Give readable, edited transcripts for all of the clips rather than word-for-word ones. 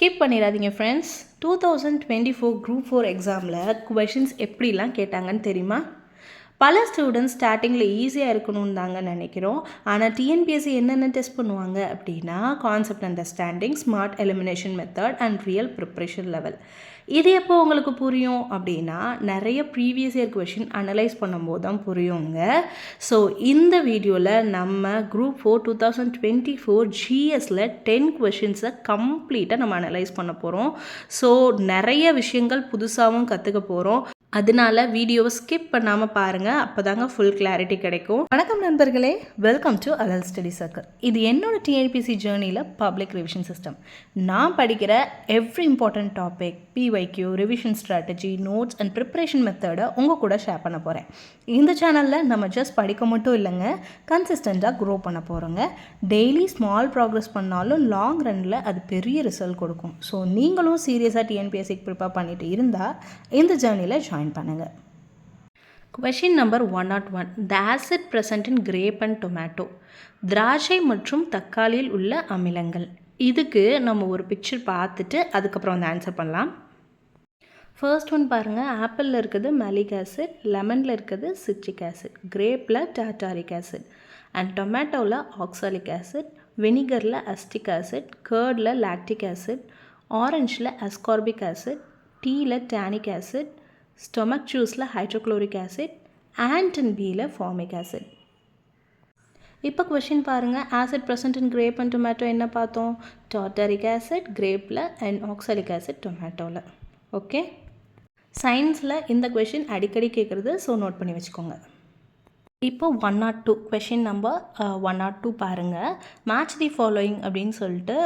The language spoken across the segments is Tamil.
ஸ்கிப் பண்ணிடாதீங்க ஃப்ரெண்ட்ஸ். 2024 குரூப் 4 எக்ஸாமில் கொஷின்ஸ் எப்படிலாம் கேட்டாங்கன்னு தெரியுமா? பல ஸ்டூடெண்ட்ஸ் ஸ்டார்டிங்கில் ஈஸியாக இருக்கணும்னு தாங்க நினைக்கிறோம். ஆனால் டிஎன்பிஎஸ்சி என்னென்ன டெஸ்ட் பண்ணுவாங்க அப்படின்னா concept understanding, smart elimination method and real preparation level. இது எப்போ உங்களுக்கு புரியும் அப்படின்னா நிறைய ப்ரீவியஸ் இயர் கொஷின் அனலைஸ் பண்ணும்போது தான் புரியுங்க. ஸோ இந்த வீடியோவில் நம்ம குரூப் 4 2024 ஜிஎஸில் 10 கொஷின்ஸை கம்ப்ளீட்டாக நம்ம அனலைஸ் பண்ண போகிறோம். ஸோ நிறைய விஷயங்கள் புதுசாகவும் கற்றுக்க போகிறோம். அதனால வீடியோவை ஸ்கிப் பண்ணாமல் பாருங்கள், அப்போ தாங்க ஃபுல் கிளாரிட்டி கிடைக்கும். வணக்கம் நண்பர்களே, வெல்கம் டு அலல் ஸ்டடி சர்க்கிள். இது என்னோட டிஎன்பிஎஸ்சி ஜேர்னியில் பப்ளிக் ரிவிஷன் சிஸ்டம். நான் படிக்கிற every important topic, PYQ, revision strategy, notes and preparation மெத்தடை உங்கள் கூட ஷேர் பண்ண போகிறேன். இந்த சேனலில் நம்ம ஜஸ்ட் படிக்க மட்டும் இல்லைங்க, கன்சிஸ்டண்ட்டாக க்ரோ பண்ண போகிறோங்க. டெய்லி ஸ்மால் ப்ராக்ரஸ் பண்ணாலும் லாங் ரனில் அது பெரிய ரிசல்ட் கொடுக்கும். ஸோ நீங்களும் சீரியஸாக டிஎன்பிஎஸ்சிக்கு ப்ரிப்பேர் பண்ணிட்டு இருந்தால் இந்த ஜேர்னியில் ஜாயின் பண்ணுங்க. Question number 101. The acid present in grape and tomato. திராட்சை மற்றும் தக்காளியில் உள்ள அமிலங்கள். இதுக்கு நம்ம ஒரு பிக்சர் பார்த்துட்டு அதுக்கப்புறம் வந்து ஆன்சர் பண்ணலாம். ஃபர்ஸ்ட் ஒன் பாருங்கள், ஆப்பிளில் இருக்குது மேலிக் ஆசிட், லெமனில் இருக்குது சிட்ரிக் ஆசிட், கிரேப்பில் டார்டாரிக் ஆசிட் அண்ட் டொமேட்டோவில் ஆக்சாலிக் ஆசிட், வினிகரில் அஸ்டிக் ஆசிட், கர்டில் லாக்டிக் ஆசிட், ஆரஞ்சில் அஸ்கார்பிக் ஆசிட், டீயில் டேனிக் ஆசிட், ஸ்டொமக் ஜூஸில் ஹைட்ரோக்ளோரிக் ஆசிட், அண்ட் பியில் ஃபார்மிக் ஆசிட். இப்போ கொஷின் பாருங்கள், acid present in grape and tomato என்ன பார்த்தோம்? டார்டாரிக் ஆசிட் கிரேப்பில் அண்ட் ஆக்சாலிக் ஆசிட் டொமேட்டோவில். ஓகே, சயின்ஸில் இந்த கொஷின் அடிக்கடி கேட்குறது, ஸோ நோட் பண்ணி வச்சுக்கோங்க. இப்போ 102 கொஷின் நம்பர் 102 பாருங்கள். மேட்ச் தி ஃபாலோயிங் அப்படின்னு சொல்லிட்டு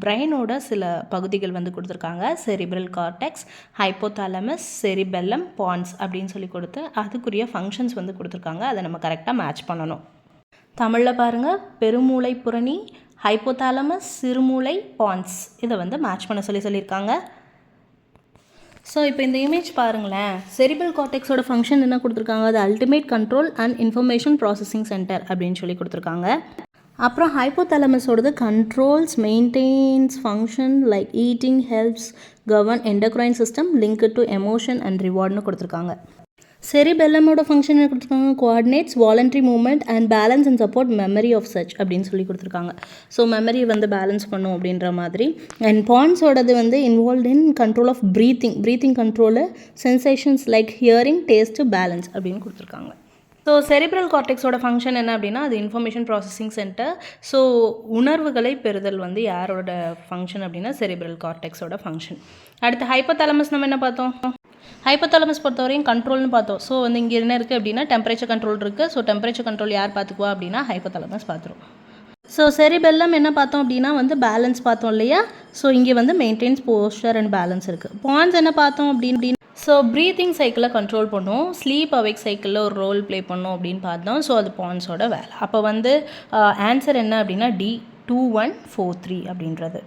பிரெயினோட சில பகுதிகள் வந்து கொடுத்துருக்காங்க. செரிப்ரல் கார்டெக்ஸ், ஹைப்போதாலமஸ், செரிபெல்லம், பான்ஸ் அப்படின்னு சொல்லி கொடுத்து அதுக்குரிய ஃபங்க்ஷன்ஸ் வந்து கொடுத்துருக்காங்க. அதை நம்ம கரெக்டாக மேட்ச் பண்ணணும். தமிழில் பாருங்கள், பெருமூளை புரணி, ஹைப்போதாலமஸ், சிறுமூளை, பான்ஸ், இதை வந்து மேட்ச் பண்ண சொல்லியிருக்காங்க. ஸோ இப்போ இந்த இமேஜ் பாருங்களேன், செரிப்ரல் கார்டெக்ஸோட ஃபங்க்ஷன் என்ன கொடுத்துருக்காங்க? அது ultimate control and information processing centre அப்படின்னு சொல்லி கொடுத்துருக்காங்க. அப்புறம் ஹைப்போதாலமஸோடது controls, maintains function like eating, helps, govern endocrine system, link to emotion and ரிவார்ட்னு கொடுத்துருக்காங்க. செரிபெல்லமோட ஃபங்க்ஷன் என்ன கொடுத்துருக்காங்க? Coordinates, voluntary movement and balance and support memory of such அப்படின்னு சொல்லி கொடுத்துருக்காங்க. ஸோ மெமரியை வந்து பேலன்ஸ் பண்ணும் அப்படின்ற மாதிரி. அண்ட் பான்ஸோடது வந்து involve in control of breathing control, sensations like hearing, taste, balance அப்படின்னு கொடுத்துருக்காங்க. ஸோ செரிப்ரல் கார்டெக்ஸோட ஃபங்க்ஷன் என்ன அப்படின்னா அது இன்ஃபர்மேஷன் ப்ராசஸிங் சென்டர். ஸோ உணர்வுகளை பெறுதல் வந்து யாரோட ஃபங்க்ஷன் அப்படின்னா செரிப்ரல் கார்டெக்ஸோட ஃபங்க்ஷன். அடுத்து ஹைப்போதாலமஸ் நம்ம என்ன பார்த்தோம்? ஹைப்போதாலமஸ் பொறுத்தவரையும் கண்ட்ரோல்னு பார்த்தோம். ஸோ வந்து இங்கே என்ன இருக்குது அப்படின்னா டெம்பரேச்சர் கண்ட்ரோல் இருக்குது. ஸோ டெம்பரேச்சர் கண்ட்ரோல் யார் பார்த்துக்குவா அப்படின்னா ஹைப்போதாலமஸ் பார்த்துரும். ஸோ செரிபெல்லம் என்ன பார்த்தோம் அப்படின்னா வந்து பேலன்ஸ் பார்த்தோம் இல்லையா? ஸோ இங்கே வந்து மெயின்டைன்ஸ் போஸ்டர் அண்ட் பேலன்ஸ் இருக்குது. பான்ஸ் என்ன பார்த்தோம் அப்படின்னு ஸோ ப்ரீத்திங் சைக்கிளை கண்ட்ரோல் பண்ணும், ஸ்லீப் அவேக் சைக்கிளில் ஒரு ரோல் ப்ளே பண்ணும் அப்படின்னு பார்த்தோம். ஸோ அது பான்ஸோட வேலை. அப்போ வந்து ஆன்சர் என்ன அப்படின்னா D 2143 அப்படின்றது.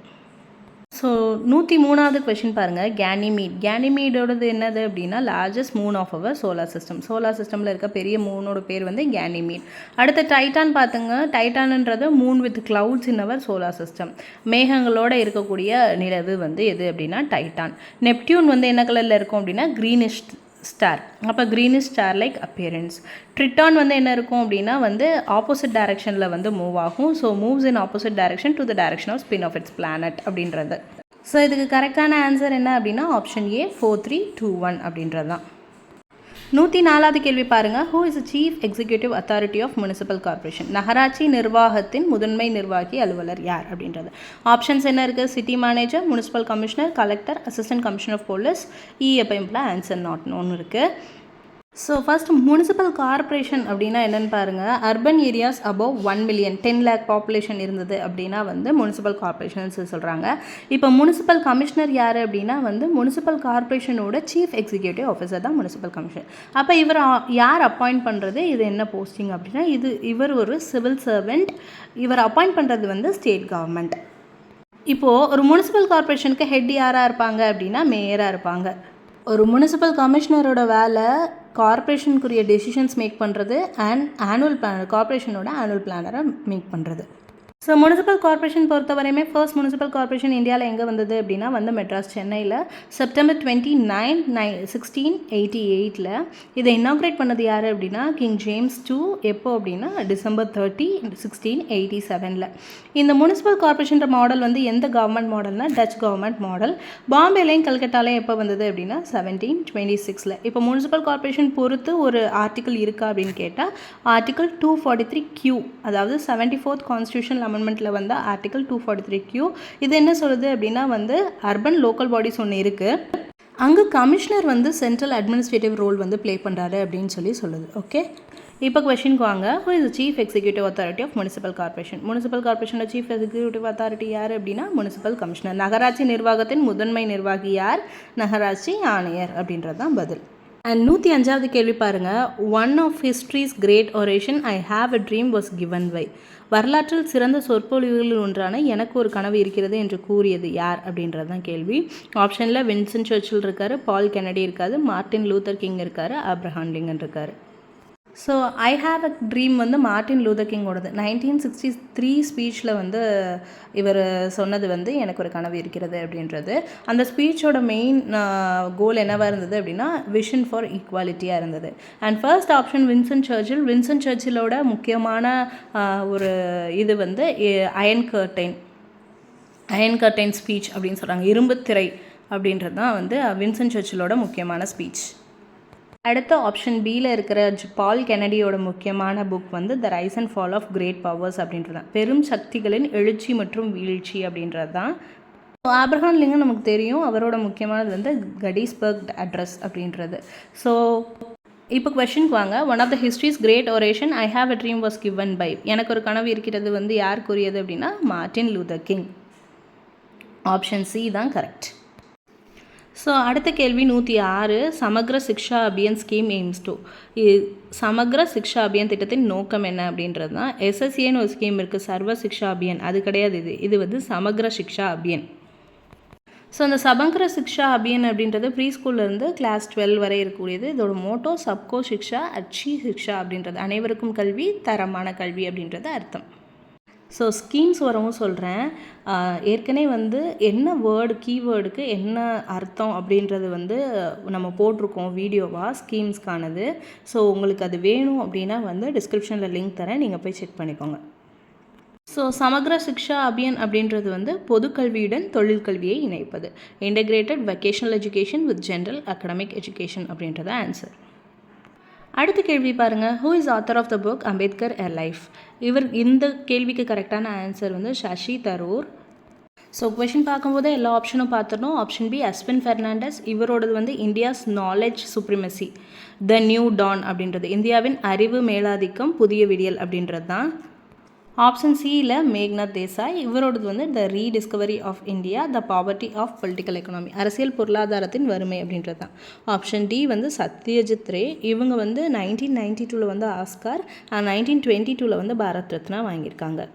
ஸோ 103வது கொஷின் பாருங்கள், கேனிமீட். கேனிமீடோடது என்னது அப்படின்னா largest moon of our solar system. Solar சிஸ்டமில் இருக்க பெரிய மூனோட பேர் வந்து கேனிமீட். அடுத்து டைட்டான் பார்த்துங்க. டைட்டான்ன்றது moon with clouds in our solar system. மேகங்களோடு இருக்கக்கூடிய நிலவு வந்து எது அப்படின்னா டைட்டான். நெப்டியூன் வந்து என்ன கலரில் இருக்கும் அப்படின்னா க்ரீனிஷ் ஸ்டார். அப்போ greenish star like appearance. Triton வந்து என்ன இருக்கும் அப்படின்னா வந்து ஆப்போசிட் டைரக்ஷனில் வந்து மூவ் ஆகும். So moves in opposite direction to the direction of spin of its planet அப்படின்றது. ஸோ இதுக்கு கரெக்டான ஆன்சர் என்ன அப்படின்னா ஆப்ஷன் A 4321 அப்படின்றது தான். 104வது கேள்வி பாருங்கள், who is chief executive authority of municipal corporation? நகராட்சி நிர்வாகத்தின் முதன்மை நிர்வாகி அலுவலர் யார் அப்படின்றது. ஆப்ஷன்ஸ் என்ன இருக்குது? City manager, municipal commissioner, collector, assistant commissioner of police. எப்போ ஆன்சர் நாட் நோன் இருக்குது. ஸோ ஃபர்ஸ்ட் முனிசிபல் கார்பரேஷன் அப்படின்னா என்னென்னு பாருங்கள். Urban areas above 1 million 10 lakh population இருந்தது அப்படின்னா வந்து முனிசிபல் கார்பரேஷன் சொல்கிறாங்க. இப்போ முனிசிபல் கமிஷனர் யார் அப்படின்னா வந்து முனிசிபல் கார்பரேஷனோட சீஃப் எக்ஸிக்யூட்டிவ் ஆஃபீஸர் தான் முனிசிபல் கமிஷனர். அப்போ இவர் யார் அப்பாயிண்ட் பண்ணுறது? இது என்ன போஸ்டிங் அப்படின்னா இவர் ஒரு சிவில் சர்வெண்ட். இவர் அப்பாயிண்ட் பண்ணுறது வந்து ஸ்டேட் கவர்மெண்ட். இப்போது ஒரு முனிசிபல் கார்பரேஷனுக்கு ஹெட் யாராக இருப்பாங்க அப்படின்னா மேயராக இருப்பாங்க. ஒரு முனிசிபல் கமிஷனரோட வேலை கார்பரேஷனுக்குரிய டெசிஷன்ஸ் மேக் பண்ணுறது அண்ட் ஆனுவல் பிளானர், கார்பரேஷனோட ஆனுவல் பிளானரை மேக் பண்ணுறது. ஸோ முனிசிபல் கார்பரேஷன் பொறுத்தவரையுமே ஃபர்ஸ்ட் முனிசிபல் கார்பரேஷன் இந்தியாவில் எங்கே வந்தது அப்படின்னா வந்து மெட்ராஸ் சென்னையில் செப்டம்பர் 1688 இதை இனாக்ரேட் பண்ணது யார் அப்படின்னா கிங் ஜேம்ஸ் II எப்போ அப்படின்னா December 30, 1687. இந்த முனிசிபல் கார்பரேஷன் மாடல் வந்து எந்த கவர்மெண்ட் மாடல்னா டச் கவர்மெண்ட் மாடல். பாம்பேலையும் கல்கட்டாலையும் எப்போ வந்தது அப்படின்னா 1726. இப்போ முனிசிபல் கார்பரேஷன் பொறுத்து ஒரு ஆர்டிக்கல் இருக்கா அப்படின்னு கேட்டால் ஆர்டிக்கல் 243Q, அதாவது 74th கான்ஸ்டியூஷன் அமெண்ட்மெண்ட்டில் வந்து ஆர்டிகல் 243Q. இது என்ன சொல்லுது அப்படின்னா வந்து அர்பன் லோக்கல் பாடிஸ் ஒன்று இருக்குது, அங்கே கமிஷனர் வந்து சென்ட்ரல் அட்மினிஸ்ட்ரேட்டிவ் ரோல் வந்து ப்ளே பண்ணுறாரு அப்படின்னு சொல்லுது. ஓகே, இப்போ கொஷினுக்கு வாங்க. Who is chief executive authority of municipal corporation? Municipal கார்பரேஷனோட சீஃப் எக்ஸிக்யூட்டிவ் அத்தாரிட்டி யார் அப்படின்னா முனிசிபல் கமிஷனர். நகராட்சி நிர்வாகத்தின் முதன்மை நிர்வாகி யார்? நகராட்சி ஆணையர் அப்படின்றது தான் பதில். அண்ட் 105வது கேள்வி பாருங்கள். One of history's great oration I have a dream was given by. வரலாற்றில் சிறந்த சொற்பொழிவுகளில் ஒன்றான எனக்கு ஒரு கனவு இருக்கிறது என்று கூறியது யார் அப்படின்றது தான் கேள்வி. ஆப்ஷனில் வின்சென்ட் சர்ச்சில் இருக்கார், பால் கென்னடி இருக்காரு, மார்ட்டின் லூத்தர் கிங் இருக்கார், ஆப்ரஹாம் லிங்கன் இருக்கார். So I have a dream வந்து மார்ட்டின் லூதர் கிங்கோடது. 1963 ஸ்பீச்சில் வந்து இவர் சொன்னது வந்து எனக்கு ஒரு கனவு இருக்கிறது அப்படின்றது. அந்த ஸ்பீச்சோட மெயின் கோல் என்னவாக இருந்தது அப்படின்னா விஷன் ஃபார் ஈக்குவாலிட்டியாக இருந்தது. அண்ட் ஃபர்ஸ்ட் ஆப்ஷன் வின்சென்ட் சர்ச்சிலோட முக்கியமான ஒரு இது வந்து அயன் கர்டைன் ஸ்பீச் அப்படின்னு சொல்கிறாங்க. இரும்பு திரை அப்படின்றது தான் வந்து வின்சென்ட் சர்ச்சிலோட முக்கியமான ஸ்பீச். அடுத்த ஆப்ஷன் பியில் இருக்கிற பால் கென்னடியோட முக்கியமான புக் வந்து the rise and fall of great powers அப்படின்றது தான். பெரும் சக்திகளின் எழுச்சி மற்றும் வீழ்ச்சி அப்படின்றது தான். ஆப்ரஹாம் லிங்கன் நமக்கு தெரியும், அவரோட முக்கியமானது வந்து கெட்டிஸ்பர்க் அட்ரஸ் அப்படின்றது. ஸோ இப்போ கொஷனுக்கு வாங்க. One of the history's great oration I have a dream was given by. எனக்கு ஒரு கனவு இருக்கிறது வந்து யார் கூறியது அப்படின்னா Martin Luther King. Option C தான் கரெக்ட். ஸோ அடுத்த கேள்வி 106. Samagra Shiksha Abhiyan scheme aims to. Samagra Shiksha Abhiyan திட்டத்தின் நோக்கம் என்ன அப்படின்றது தான். எஸ்எஸ்ஏன்னு ஒரு ஸ்கீம் இருக்குது, சர்வ சிக்ஷா அபியான், அது கிடையாது. இது வந்து சமக்ர சிக்ஷா அபியான். ஸோ அந்த சமக்ர சிக்ஷா அபியான் அப்படின்றது ப்ரீ ஸ்கூல்லேருந்து கிளாஸ் 12 வரை இருக்கக்கூடியது. இதோட மோட்டோ சப்கோ சிக்ஷா அச்சி சிக்ஷா அப்படின்றது, அனைவருக்கும் கல்வி, தரமான கல்வி அப்படின்றது அர்த்தம். ஸோ ஸ்கீம்ஸ் வரவும் சொல்கிறேன். ஏற்கனவே வந்து என்ன கீவேர்டுக்கு என்ன அர்த்தம் அப்படின்றது வந்து நம்ம போட்டிருக்கோம் வீடியோவாக ஸ்கீம்ஸ்க்கானது. ஸோ உங்களுக்கு அது வேணும் அப்படின்னா வந்து டிஸ்கிரிப்ஷனில் லிங்க் தரேன், நீங்கள் போய் செக் பண்ணிக்கோங்க. ஸோ சமக்ர சிக்ஷா அபியான் அப்படின்றது வந்து பொதுக்கல்வியுடன் தொழிற்கல்வியை இணைப்பது. Integrated vocational education with general academic education அப்படின்றத ஆன்சர். அடுத்த கேள்வி பாருங்கள். Who is author of the book Ambedkar a life? இந்த கேள்விக்கு கரெக்டான ஆன்சர் வந்து சசி தரூர். ஸோ கொஷின் பார்க்கும்போதே எல்லா ஆப்ஷனும் பார்த்துடணும். Option B Espin Fernandes. இவரோடது வந்து India's knowledge supremacy the new dawn அப்படின்றது, இந்தியாவின் அறிவு மேலாதிக்கம் புதிய விடியல் அப்படின்றது தான். ஆப்ஷன் சியில் மேக்நாத் தேசாய். இவரோடது வந்து the rediscovery of India the poverty of political economy, அரசியல் பொருளாதாரத்தின் வறுமை அப்படின்றது தான். ஆப்ஷன் டி வந்து சத்யஜித் ரே. இவங்க வந்து 1992 வந்து ஆஸ்கார், 1922 வந்து பாரத் ரத்னா வாங்கியிருக்காங்க.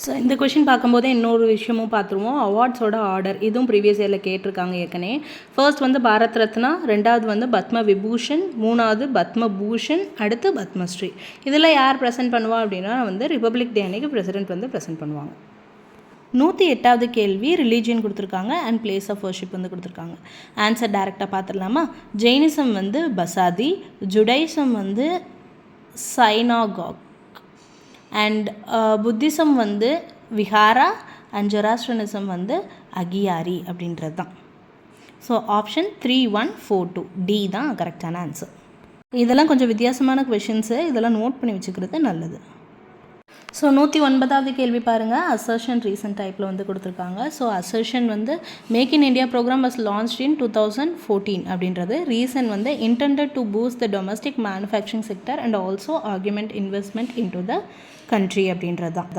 ஸோ இந்த கொஷின் பார்க்கும்போதே இன்னொரு விஷயமும் பார்த்துருவோம். அவார்ட்ஸோட ஆர்டர் இதுவும் ப்ரீவியஸ் இயரில் கேட்டிருக்காங்க ஏற்கனவே. ஃபர்ஸ்ட் வந்து பாரத் ரத்னா, ரெண்டாவது வந்து பத்ம விபூஷன், மூணாவது பத்ம பூஷன், அடுத்து பத்மஸ்ரீ. இதில் யார் ப்ரெசென்ட் பண்ணுவா அப்படின்னா வந்து ரிப்பப்ளிக் டே அன்னைக்கு பிரசிடென்ட் வந்து ப்ரெசென்ட் பண்ணுவாங்க. 108வது கேள்வி ரிலீஜியன் கொடுத்துருக்காங்க அண்ட் பிளேஸ் ஆஃப் வர்ஷிப் வந்து கொடுத்துருக்காங்க. ஆன்சர் டேரெக்டாக பார்த்துடலாமா? ஜெயினிசம் வந்து பசாதி, ஜுடைசம் வந்து சைனாகாக், அண்ட் புத்திசம் வந்து விஹாரா, அண்ட் ஜொராஸ்ட்ரனிசம் வந்து அகியாரி அப்படின்றது தான். ஸோ ஆப்ஷன் 3142 டி தான் கரெக்டான ஆன்சர். இதெல்லாம் கொஞ்சம் வித்தியாசமான கொஷின்ஸு, இதெல்லாம் நோட் பண்ணி வச்சுக்கிறது நல்லது. ஸோ 109வது கேள்வி பாருங்கள். அசர்ஷன் ரீசன்ட் டைப்பில் வந்து கொடுத்துருக்காங்க. ஸோ அசர்ஷன் வந்து make in India programme was launched in 2014 அப்படின்றது. ரீசன் வந்து intended to boost the domestic manufacturing sector and also augment investment into the country அப்படின்றது தான்.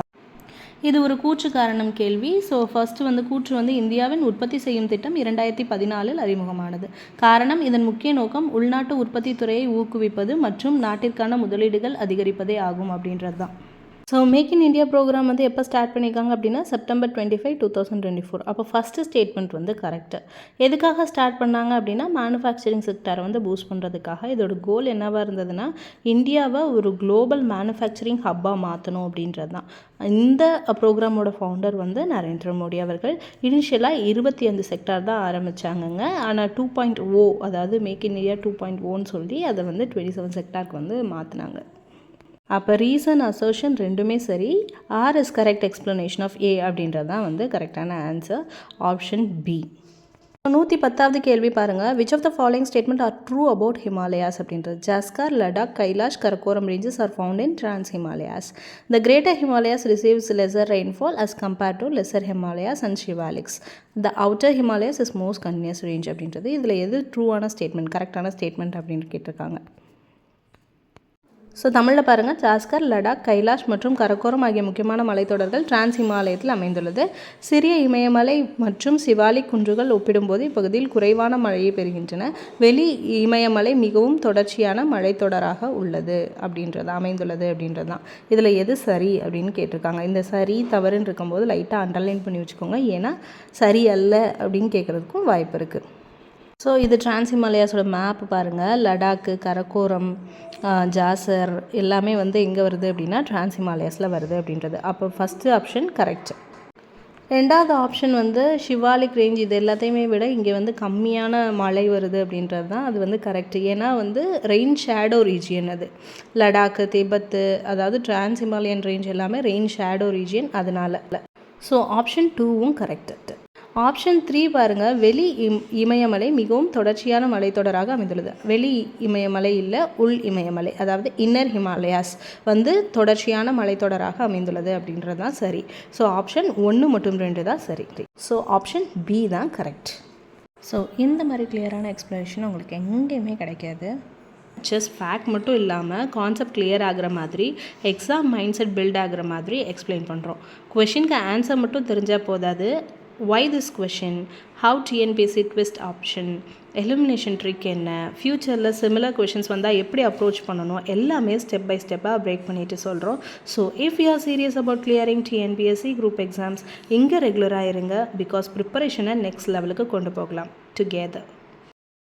இது ஒரு கூற்று காரணம் கேள்வி. ஸோ ஃபர்ஸ்ட்டு வந்து கூற்று வந்து இந்தியாவின் உற்பத்தி செய்யும் திட்டம் 2014 அறிமுகமானது. காரணம் இதன் முக்கிய நோக்கம் உள்நாட்டு உற்பத்தி துறையை ஊக்குவிப்பது மற்றும் நாட்டிற்கான முதலீடுகள் அதிகரிப்பதே ஆகும் அப்படின்றது தான். So make in India programme வந்து எப்போ ஸ்டார்ட் பண்ணியிருக்காங்க அப்படின்னா September 25, 2024. அப்போ ஃபஸ்ட்டு ஸ்டேட்மெண்ட் வந்து கரெக்டு. எதுக்காக ஸ்டார்ட் பண்ணாங்க அப்படின்னா மேனுஃபேக்சரிங் செக்டாரை வந்து பூஸ்ட் பண்ணுறதுக்காக. இதோட கோல் என்னவாக இருந்ததுன்னா இந்தியாவை ஒரு குளோபல் மேனுஃபேக்சரிங் ஹப்பாக மாற்றணும் அப்படின்றது தான். இந்த ப்ரோக்ராமோட ஃபவுண்டர் வந்து நரேந்திர மோடி அவர்கள். இனிஷியலாக 25 செக்டார் தான் ஆரம்பித்தாங்கங்க. ஆனால் 2.0 அதாவது மேக் இன் இந்தியா 2.0ன்னு சொல்லி அதை வந்து 27 செக்டாருக்கு வந்து மாற்றினாங்க. அப்போ ரீசன் அசர்ஷன் ரெண்டுமே சரி. R is correct explanation of A அப்படின்றது தான் வந்து கரெக்டான ஆன்சர். Option B. 110வது கேள்வி பாருங்கள். Which of the following statement are true about Himalayas அப்படின்றது. Zanskar, Ladakh, Kailash, Karakoram ranges are found in trans Himalayas. The greater Himalayas receives lesser rainfall as compared to lesser Himalayas and Shivaliks. The outer Himalayas is most continuous range அப்படின்றது. இதில் எது ட்ரூவான ஸ்டேட்மெண்ட், கரெக்டான ஸ்டேட்மெண்ட் அப்படின்னு கேட்டிருக்காங்க. ஸோ தமிழில் பாருங்கள். ஜாஸ்கர், லடாக், கைலாஷ் மற்றும் கரக்கோரம் ஆகிய முக்கியமான மலைத்தொடர்கள் டிரான்ஸ் ஹிமாலயத்தில் அமைந்துள்ளது. சிறிய இமயமலை மற்றும் சிவாலிக் குன்றுகள் ஒப்பிடும்போது இப்பகுதியில் குறைவான மழையை பெறுகின்றன. வெளி இமயமலை மிகவும் தொடர்ச்சியான மலைத்தொடராக உள்ளது அப்படின்றது அமைந்துள்ளது அப்படின்றது தான். இதில் எது சரி அப்படின்னு கேட்டிருக்காங்க. இந்த சரி தவறுன்னு இருக்கும்போது லைட்டாக அண்டர்லைன் பண்ணி வச்சுக்கோங்க. ஏன்னா சரி அல்ல அப்படின்னு கேட்குறதுக்கும் வாய்ப்பு இருக்குது. ஸோ இது டிரான்ஸ் ஹிமாலயாஸோட மேப் பாருங்கள். லடாக்கு, கரக்கோரம், ஜாசர் எல்லாமே வந்து எங்கே வருது அப்படின்னா டிரான்ஸ் ஹிமாலயாஸில் வருது அப்படின்றது. அப்போ ஃபஸ்ட்டு ஆப்ஷன் கரெக்ட். ரெண்டாவது ஆப்ஷன் வந்து ஷிவாலிக் ரேஞ்ச். இது எல்லாத்தையுமே விட இங்கே வந்து கம்மியான மழை வருது அப்படின்றது தான். அது வந்து கரெக்ட். ஏன்னா வந்து ரெயின் ஷேடோ ரீஜியன் அது. லடாக்கு, திபெத்து, அதாவது டிரான்ஸ் ஹிமாலயன் ரேஞ்ச் எல்லாமே ரெயின் ஷேடோ ரீஜியன், அதனால. ஸோ ஆப்ஷன் 2வும் கரெக்ட். ஆப்ஷன் 3 பாருங்கள். வெளி இமயமலை மிகவும் தொடர்ச்சியான மலைத்தொடராக அமைந்துள்ளது. வெளி இமயமலை இல்லை, உள் இமயமலை, அதாவது இன்னர் ஹிமாலயாஸ் வந்து தொடர்ச்சியான மலைத்தொடராக அமைந்துள்ளது அப்படின்றது தான் சரி. ஸோ ஆப்ஷன் 1 மற்றும் 2 தான் சரி. ஸோ ஆப்ஷன் பி தான் கரெக்ட். ஸோ இந்த மாதிரி கிளியரான எக்ஸ்ப்ளனேஷன் உங்களுக்கு எங்கேயுமே கிடைக்காது. ஜஸ்ட் ஃபேக்ட் மட்டும் இல்லாமல் கான்செப்ட் கிளியர் ஆகிற மாதிரி, எக்ஸாம் மைண்ட் செட் பில்ட் ஆகிற மாதிரி எக்ஸ்பிளைன் பண்ணுறோம். கொஷினுக்கு ஆன்சர் மட்டும் தெரிஞ்சால் போதாது. why this question, how TNPSC twist option, elimination trick என்ன, ஃப்யூச்சரில் சிமிலர் கொஷின்ஸ் வந்தால் எப்படி அப்ரோச் பண்ணணும், எல்லாமே ஸ்டெப் பை ஸ்டெப்பாக பிரேக் பண்ணிட்டு சொல்கிறோம். So if you are serious about clearing TNPSC group exams, இங்கே ரெகுலராக இருங்க. பிகாஸ் ப்ரிப்பரேஷனை நெக்ஸ்ட் லெவலுக்கு கொண்டு போகலாம் டுகெதர்.